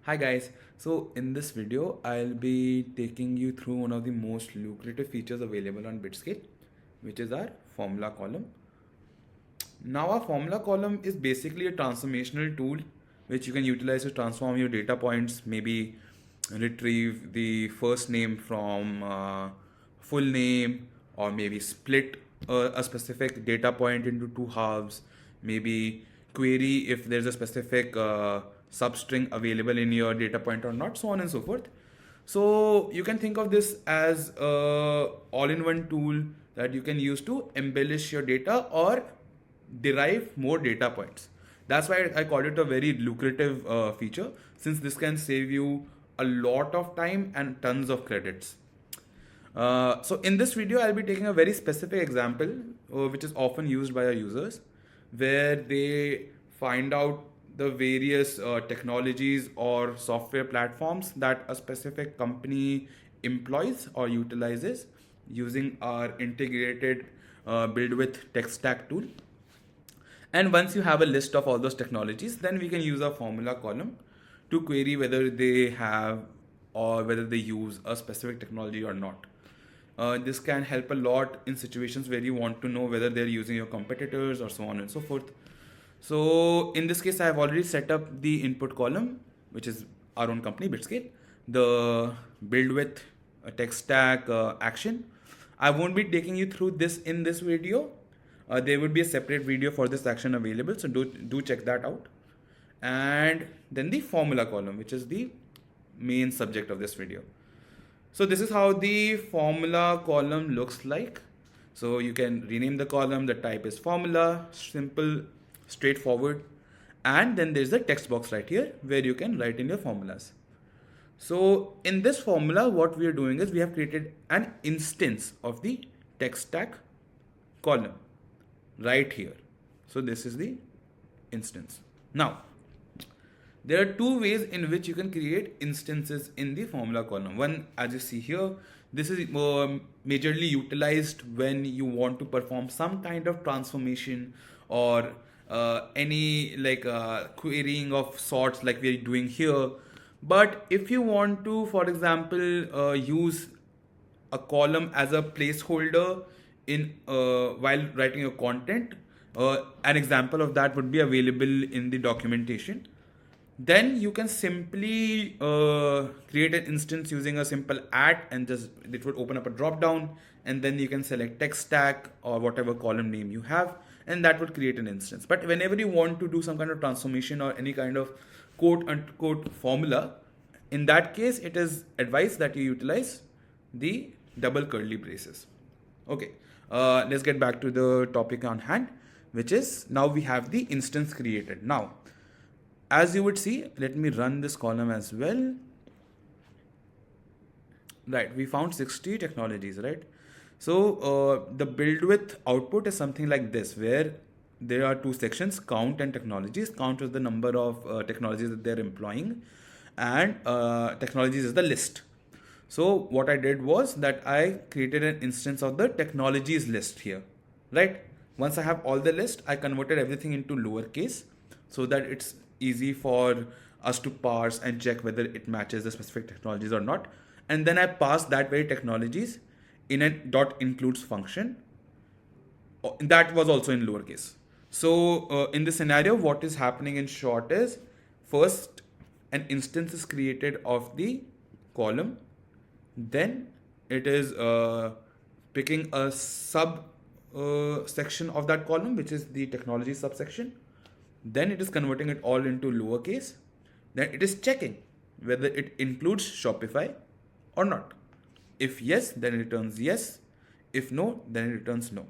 Hi guys, so in this video I'll be taking you through one of the most lucrative features available on Bitscale, which is our formula column. Now our formula column is basically a transformational tool which you can utilize to transform your data points, maybe retrieve the first name from full name, or maybe split a specific data point into two halves, maybe query if there's a specific substring available in your data point or not, so on and so forth. So you can think of this as a all-in-one tool that you can use to embellish your data or derive more data points. That's why I called it a very lucrative feature, since this can save you a lot of time and tons of credits. So in this video, I'll be taking a very specific example, which is often used by our users, where they find out the various technologies or software platforms that a specific company employs or utilizes using our integrated build with tech stack tool. And once you have a list of all those technologies, then we can use a formula column to query whether they have or whether they use a specific technology or not. This can help a lot in situations where you want to know whether they're using your competitors or so on and so forth. So in this case, I have already set up the input column, which is our own company, Bitscale, the build with a tech stack action. I won't be taking you through this in this video. There would be a separate video for this action available, so do check that out. And then the formula column, which is the main subject of this video. So this is how the formula column looks like. So you can rename the column, the type is formula, simple, straightforward. And then there's the text box right here where you can write in your formulas. So in this formula, what we are doing is we have created an instance of the text stack column right here. So this is the instance. Now, there are two ways in which you can create instances in the formula column. One, as you see here, this is majorly utilized when you want to perform some kind of transformation or any querying of sorts like we're doing here. But if you want to, for example, use a column as a placeholder in while writing your content, an example of that would be available in the documentation. Then you can simply create an instance using a simple @ and just it would open up a drop down, and then you can select text stack or whatever column name you have, and that would create an instance. But whenever you want to do some kind of transformation or any kind of quote unquote formula, in that case it is advised that you utilize the double curly braces. Okay, let's get back to the topic on hand, which is now we have the instance created. Now, as you would see, let me run this column as well. Right, we found 60 technologies, right? So the build with output is something like this, where there are two sections, count and technologies. Count is the number of technologies that they're employing, and technologies is the list. So what I did was that I created an instance of the technologies list here, right? Once I have all the list, I converted everything into lowercase so that it's easy for us to parse and check whether it matches the specific technologies or not. And then I pass that very technologies in a dot includes function. That was also in lowercase. So in this scenario, what is happening in short is, first an instance is created of the column, then it is picking a sub section of that column, which is the technology subsection. Then it is converting it all into lowercase. Then it is checking whether it includes Shopify or not. If yes, then it returns yes. If no, then it returns no.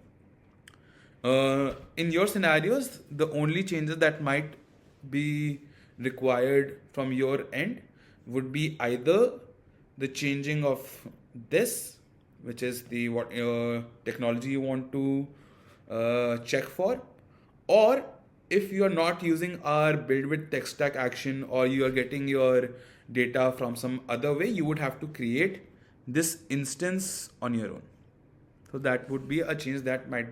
In your scenarios, the only changes that might be required from your end would be either the changing of this, which is the what technology you want to check for, or if you are not using our build with tech stack action, or you are getting your data from some other way, you would have to create this instance on your own. So that would be a change that might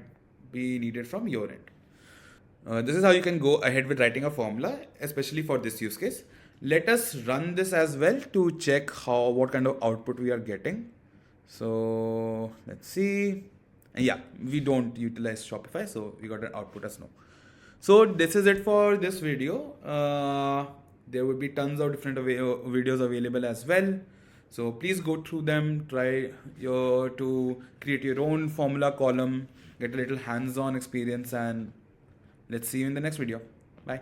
be needed from your end. This is how you can go ahead with writing a formula, especially for this use case. Let us run this as well to check what kind of output we are getting. So let's see. And yeah, we don't utilize Shopify, so we got an output as no. So this is it for this video. There will be tons of different videos available as well. So please go through them, try to create your own formula column, get a little hands-on experience, and let's see you in the next video. Bye.